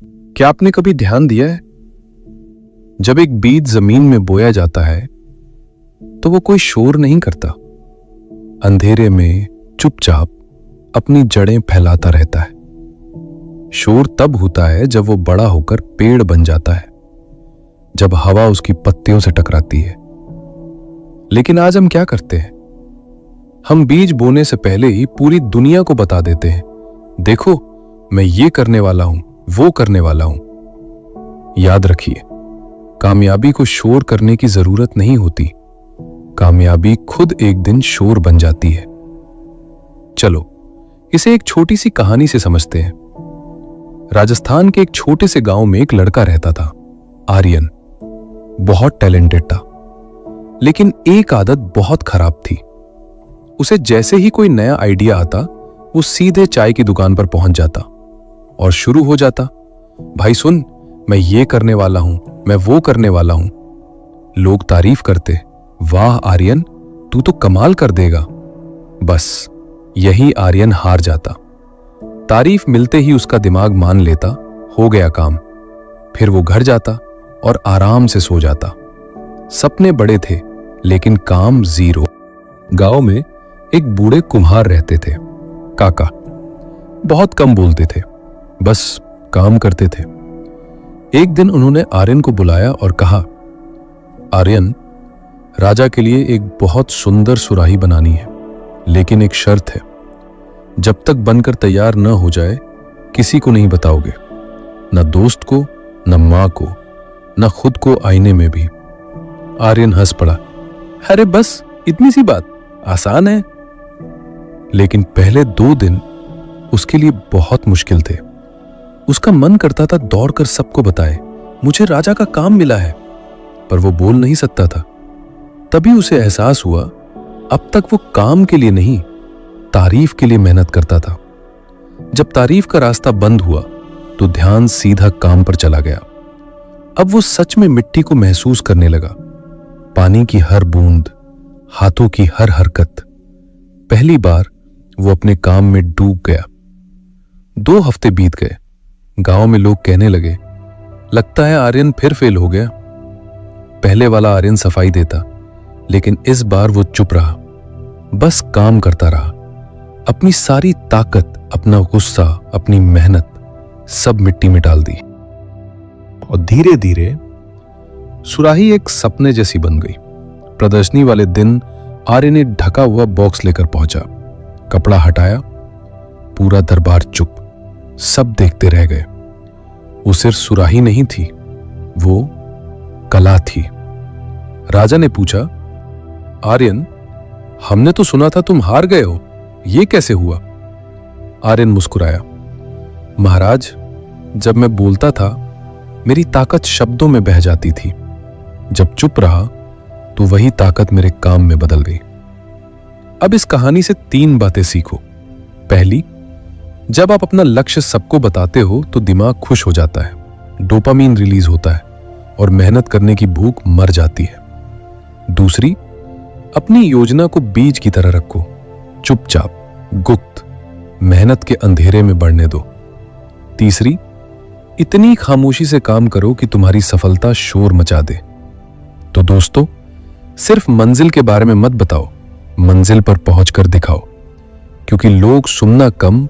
क्या आपने कभी ध्यान दिया है, जब एक बीज जमीन में बोया जाता है तो वो कोई शोर नहीं करता। अंधेरे में चुपचाप अपनी जड़ें फैलाता रहता है। शोर तब होता है जब वो बड़ा होकर पेड़ बन जाता है, जब हवा उसकी पत्तियों से टकराती है। लेकिन आज हम क्या करते हैं? हम बीज बोने से पहले ही पूरी दुनिया को बता देते हैं, देखो मैं ये करने वाला हूं, वो करने वाला हूं। याद रखिए, कामयाबी को शोर करने की जरूरत नहीं होती। कामयाबी खुद एक दिन शोर बन जाती है। चलो इसे एक छोटी सी कहानी से समझते हैं। राजस्थान के एक छोटे से गांव में एक लड़का रहता था, आर्यन। बहुत टैलेंटेड था, लेकिन एक आदत बहुत खराब थी। उसे जैसे ही कोई नया आइडिया आता, वो सीधे चाय की दुकान पर पहुंच जाता और शुरू हो जाता, भाई सुन, मैं ये करने वाला हूं, मैं वो करने वाला हूं। लोग तारीफ करते, वाह आर्यन, तू तो कमाल कर देगा। बस यही आर्यन हार जाता। तारीफ मिलते ही उसका दिमाग मान लेता, हो गया काम। फिर वो घर जाता और आराम से सो जाता। सपने बड़े थे, लेकिन काम जीरो। गांव में एक बूढ़े कुम्हार रहते थे, काका। बहुत कम बोलते थे, बस काम करते थे। एक दिन उन्होंने आर्यन को बुलाया और कहा, आर्यन, राजा के लिए एक बहुत सुंदर सुराही बनानी है, लेकिन एक शर्त है। जब तक बनकर तैयार न हो जाए, किसी को नहीं बताओगे, न दोस्त को, न मां को, न खुद को आईने में भी। आर्यन हंस पड़ा, अरे बस इतनी सी बात, आसान है। लेकिन पहले 2 दिन उसके लिए बहुत मुश्किल थे। उसका मन करता था दौड़कर सबको बताए, मुझे राजा का काम मिला है, पर वो बोल नहीं सकता था। तभी उसे एहसास हुआ, अब तक वो काम के लिए नहीं, तारीफ के लिए मेहनत करता था। जब तारीफ का रास्ता बंद हुआ, तो ध्यान सीधा काम पर चला गया। अब वो सच में मिट्टी को महसूस करने लगा, पानी की हर बूंद, हाथों की हर हरकत। पहली बार वो अपने काम में डूब गया। 2 हफ्ते बीत गए। गांव में लोग कहने लगे, लगता है आर्यन फिर फेल हो गया। पहले वाला आर्यन सफाई देता, लेकिन इस बार वो चुप रहा, बस काम करता रहा। अपनी सारी ताकत, अपना गुस्सा, अपनी मेहनत सब मिट्टी में डाल दी। और धीरे धीरे सुराही एक सपने जैसी बन गई। प्रदर्शनी वाले दिन आर्यन ने ढका हुआ बॉक्स लेकर पहुंचा। कपड़ा हटाया, पूरा दरबार चुप, सब देखते रह गए। वो सिर्फ सुराही नहीं थी, वो कला थी। राजा ने पूछा, आर्यन, हमने तो सुना था तुम हार गए हो, ये कैसे हुआ? आर्यन मुस्कुराया, महाराज, जब मैं बोलता था, मेरी ताकत शब्दों में बह जाती थी। जब चुप रहा, तो वही ताकत मेरे काम में बदल गई। अब इस कहानी से 3 बातें सीखो। पहली, जब आप अपना लक्ष्य सबको बताते हो तो दिमाग खुश हो जाता है, डोपामीन रिलीज होता है और मेहनत करने की भूख मर जाती है। दूसरी, अपनी योजना को बीज की तरह रखो, चुपचाप, गुप्त, मेहनत के अंधेरे में बढ़ने दो। तीसरी, इतनी खामोशी से काम करो कि तुम्हारी सफलता शोर मचा दे। तो दोस्तों, सिर्फ मंजिल के बारे में मत बताओ, मंजिल पर पहुंचकर दिखाओ, क्योंकि लोग सुनना कम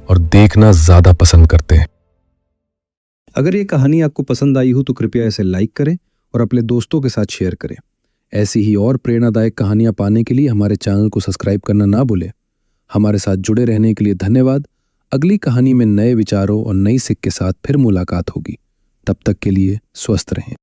और देखना ज्यादा पसंद करते हैं। अगर ये कहानी आपको पसंद आई हो तो कृपया इसे लाइक करें और अपने दोस्तों के साथ शेयर करें। ऐसी ही और प्रेरणादायक कहानियां पाने के लिए हमारे चैनल को सब्सक्राइब करना ना भूलें। हमारे साथ जुड़े रहने के लिए धन्यवाद। अगली कहानी में नए विचारों और नई सीख के साथ फिर मुलाकात होगी। तब तक के लिए स्वस्थ रहें।